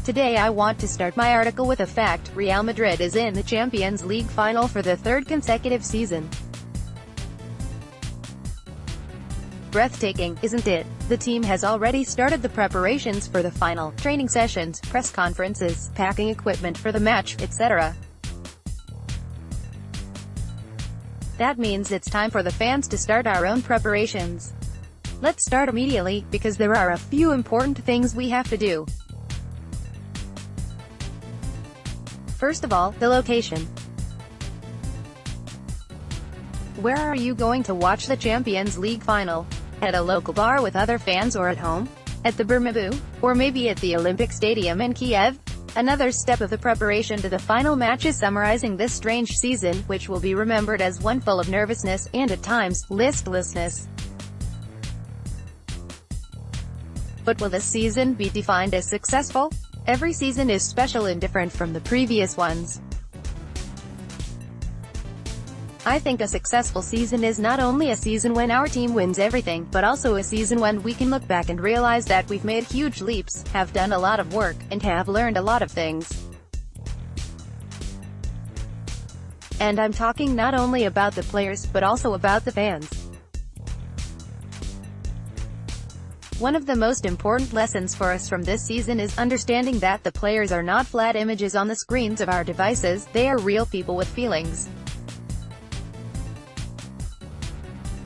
Today I want to start my article with a fact: Real Madrid is in the Champions League final for the third consecutive season. Breathtaking, isn't it? The team has already started the preparations for the final, training sessions, press conferences, packing equipment for the match, etc. That means it's time for the fans to start our own preparations. Let's start immediately, because there are a few important things we have to do. First of all, the location. Where are you going to watch the Champions League final? At a local bar with other fans, or at home? At the Bernabeu? Or maybe at the Olympic Stadium in Kiev? Another step of the preparation to the final match is summarizing this strange season, which will be remembered as one full of nervousness, and at times, listlessness. But will this season be defined as successful? Every season is special and different from the previous ones. I think a successful season is not only a season when our team wins everything, but also a season when we can look back and realize that we've made huge leaps, have done a lot of work, and have learned a lot of things. And I'm talking not only about the players, but also about the fans. One of the most important lessons for us from this season is understanding that the players are not flat images on the screens of our devices, they are real people with feelings.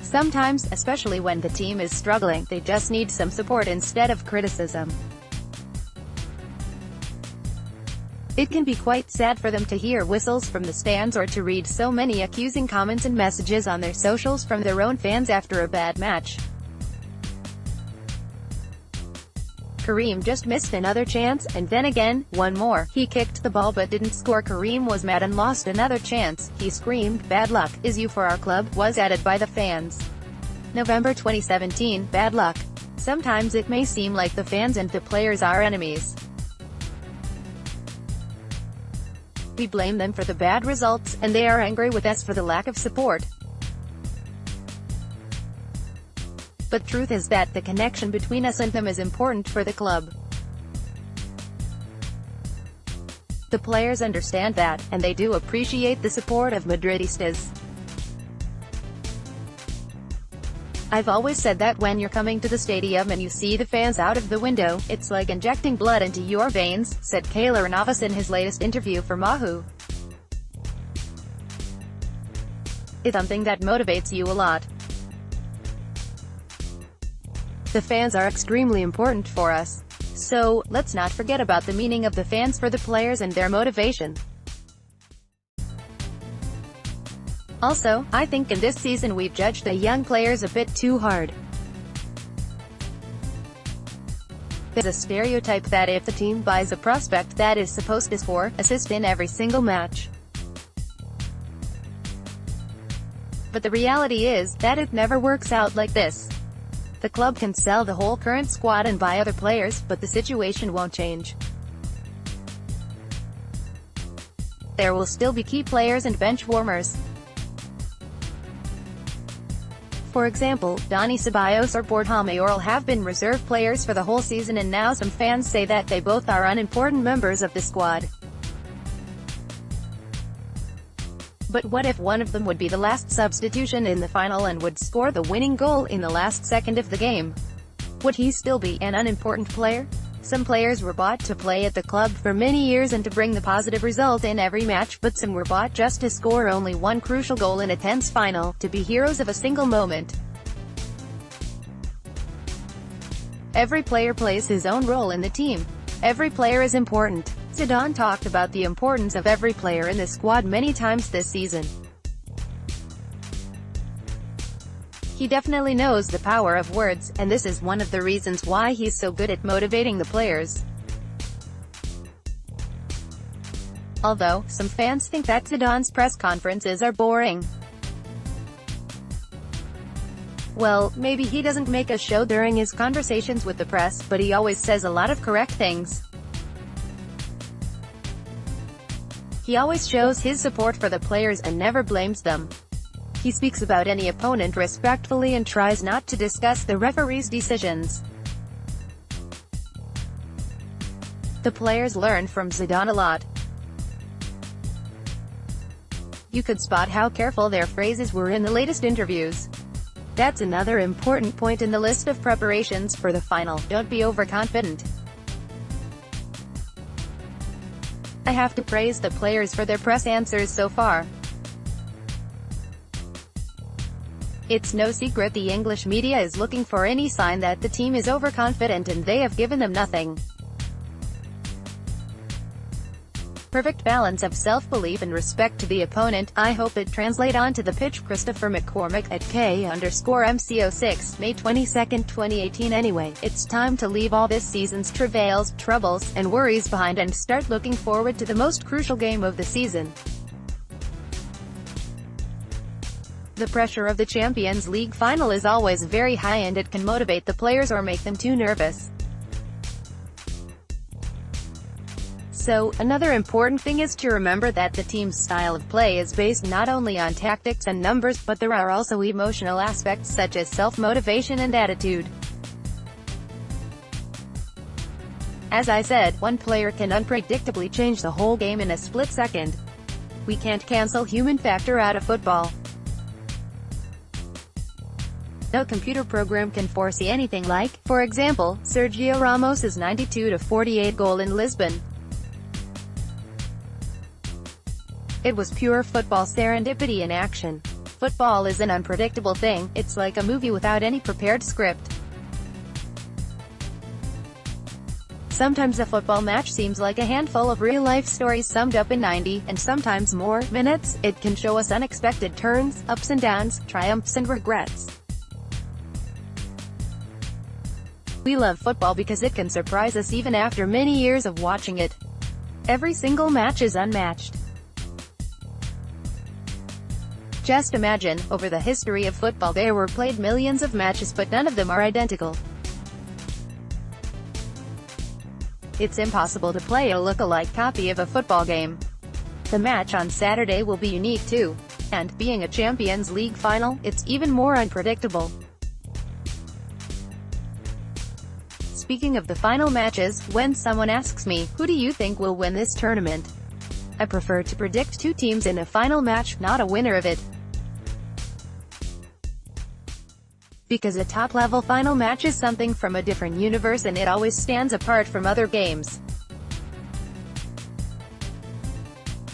Sometimes, especially when the team is struggling, they just need some support instead of criticism. It can be quite sad for them to hear whistles from the stands or to read so many accusing comments and messages on their socials from their own fans after a bad match. Karim just missed another chance, and then again, one more. He kicked the ball but didn't score. Karim was mad and lost another chance. He screamed, "Bad luck, is you for our club," was added by the fans. November 2017, bad luck. Sometimes it may seem like the fans and the players are enemies. We blame them for the bad results, and they are angry with us for the lack of support. But truth is that the connection between us and them is important for the club. The players understand that, and they do appreciate the support of Madridistas. I've always said that when you're coming to the stadium and you see the fans out of the window, it's like injecting blood into your veins, said Keylor Navas in his latest interview for Yahoo. It's something that motivates you a lot. The fans are extremely important for us. So, let's not forget about the meaning of the fans for the players and their motivation. Also, I think in this season we've judged the young players a bit too hard. There's a stereotype that if the team buys a prospect that is supposed to score, assist in every single match. But the reality is that it never works out like this. The club can sell the whole current squad and buy other players, but the situation won't change. There will still be key players and bench warmers. For example, Dani Ceballos or Borja Mayoral have been reserve players for the whole season, and now some fans say that they both are unimportant members of the squad. But what if one of them would be the last substitution in the final and would score the winning goal in the last second of the game? Would he still be an unimportant player? Some players were bought to play at the club for many years and to bring the positive result in every match, but some were bought just to score only one crucial goal in a tense final, to be heroes of a single moment. Every player plays his own role in the team. Every player is important. Zidane talked about the importance of every player in the squad many times this season. He definitely knows the power of words, and this is one of the reasons why he's so good at motivating the players. Although, some fans think that Zidane's press conferences are boring. Well, maybe he doesn't make a show during his conversations with the press, but he always says a lot of correct things. He always shows his support for the players and never blames them. He speaks about any opponent respectfully and tries not to discuss the referee's decisions. The players learned from Zidane a lot. You could spot how careful their phrases were in the latest interviews. That's another important point in the list of preparations for the final. Don't be overconfident. I have to praise the players for their press answers so far. It's no secret the English media is looking for any sign that the team is overconfident, and they have given them nothing. Perfect balance of self-belief and respect to the opponent. I hope it translate onto the pitch. Christopher McCormick at K_MC06, May 22, 2018. Anyway, it's time to leave all this season's travails, troubles, and worries behind and start looking forward to the most crucial game of the season. The pressure of the Champions League final is always very high, and it can motivate the players or make them too nervous. So, another important thing is to remember that the team's style of play is based not only on tactics and numbers, but there are also emotional aspects such as self-motivation and attitude. As I said, one player can unpredictably change the whole game in a split second. We can't cancel human factor out of football. No computer program can foresee anything like, for example, Sergio Ramos' 92-48 goal in Lisbon. It was pure football serendipity in action. Football is an unpredictable thing. It's like a movie without any prepared script. Sometimes a football match seems like a handful of real-life stories summed up in 90, and sometimes more, minutes. It can show us unexpected turns, ups and downs, triumphs and regrets. We love football because it can surprise us even after many years of watching it. Every single match is unmatched. Just imagine, over the history of football there were played millions of matches, but none of them are identical. It's impossible to play a look-alike copy of a football game. The match on Saturday will be unique too. And, being a Champions League final, it's even more unpredictable. Speaking of the final matches, when someone asks me, who do you think will win this tournament? I prefer to predict two teams in a final match, not a winner of it. Because a top-level final match is something from a different universe, and it always stands apart from other games.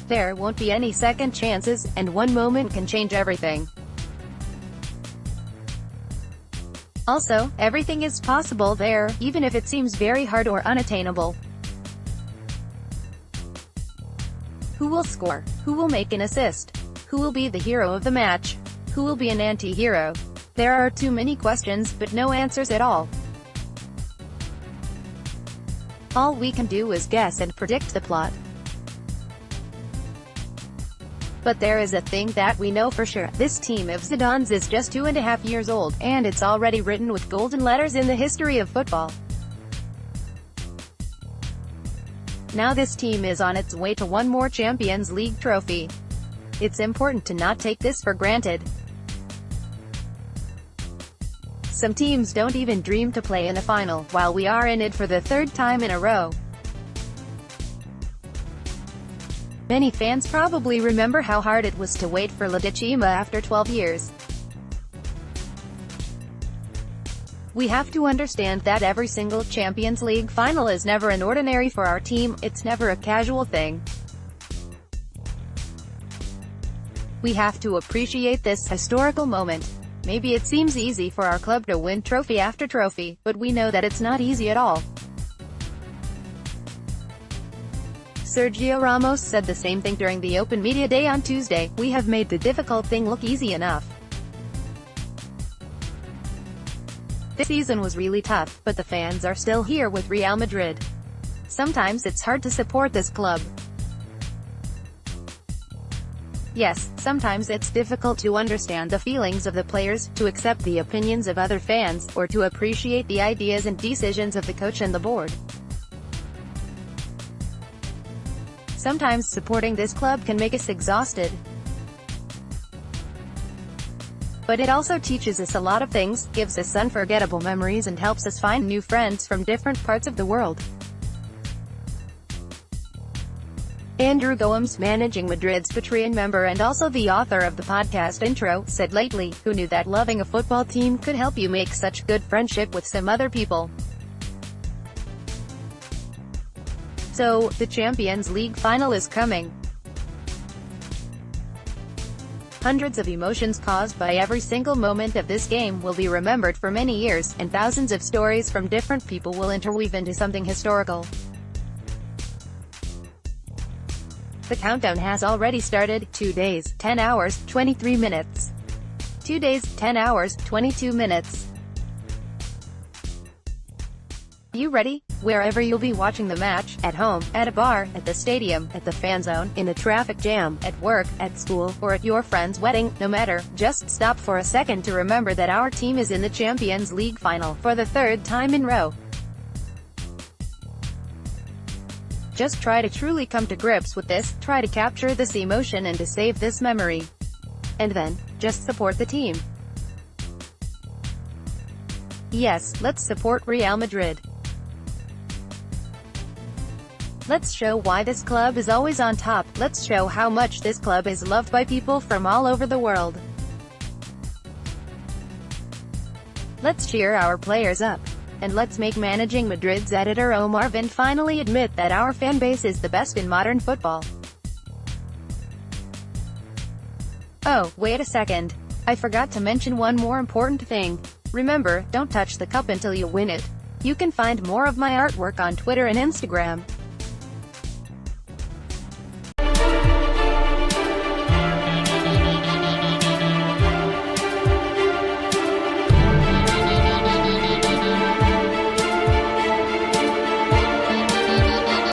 There won't be any second chances, and one moment can change everything. Also, everything is possible there, even if it seems very hard or unattainable. Who will score? Who will make an assist? Who will be the hero of the match? Who will be an anti-hero? There are too many questions, but no answers at all. All we can do is guess and predict the plot. But there is a thing that we know for sure. This team of Zidane's is just 2.5 years old, and it's already written with golden letters in the history of football. Now this team is on its way to one more Champions League trophy. It's important to not take this for granted. Some teams don't even dream to play in a final, while we are in it for the third time in a row. Many fans probably remember how hard it was to wait for La Decima after 12 years. We have to understand that every single Champions League final is never an ordinary for our team, it's never a casual thing. We have to appreciate this historical moment. Maybe it seems easy for our club to win trophy after trophy, but we know that it's not easy at all. Sergio Ramos said the same thing during the Open Media Day on Tuesday. We have made the difficult thing look easy enough. This season was really tough, but the fans are still here with Real Madrid. Sometimes it's hard to support this club. Yes, sometimes it's difficult to understand the feelings of the players, to accept the opinions of other fans, or to appreciate the ideas and decisions of the coach and the board. Sometimes supporting this club can make us exhausted. But it also teaches us a lot of things, gives us unforgettable memories, and helps us find new friends from different parts of the world. Andrew Gomes, managing Madrid's Patreon member and also the author of the podcast intro, said lately, "Who knew that loving a football team could help you make such good friendship with some other people?" So, the Champions League final is coming. Hundreds of emotions caused by every single moment of this game will be remembered for many years, and thousands of stories from different people will interweave into something historical. The countdown has already started. 2 days, 10 hours, 23 minutes. 2 days, 10 hours, 22 minutes. You ready? Wherever you'll be watching the match, at home, at a bar, at the stadium, at the fan zone, in a traffic jam, at work, at school, or at your friend's wedding, no matter, just stop for a second to remember that our team is in the Champions League final, for the third time in a row. Just try to truly come to grips with this, try to capture this emotion and to save this memory. And then, just support the team. Yes, let's support Real Madrid. Let's show why this club is always on top. Let's show how much this club is loved by people from all over the world. Let's cheer our players up. And let's make Managing Madrid's editor Omar Vin finally admit that our fan base is the best in modern football. Oh, wait a second. I forgot to mention one more important thing. Remember, don't touch the cup until you win it. You can find more of my artwork on Twitter and Instagram.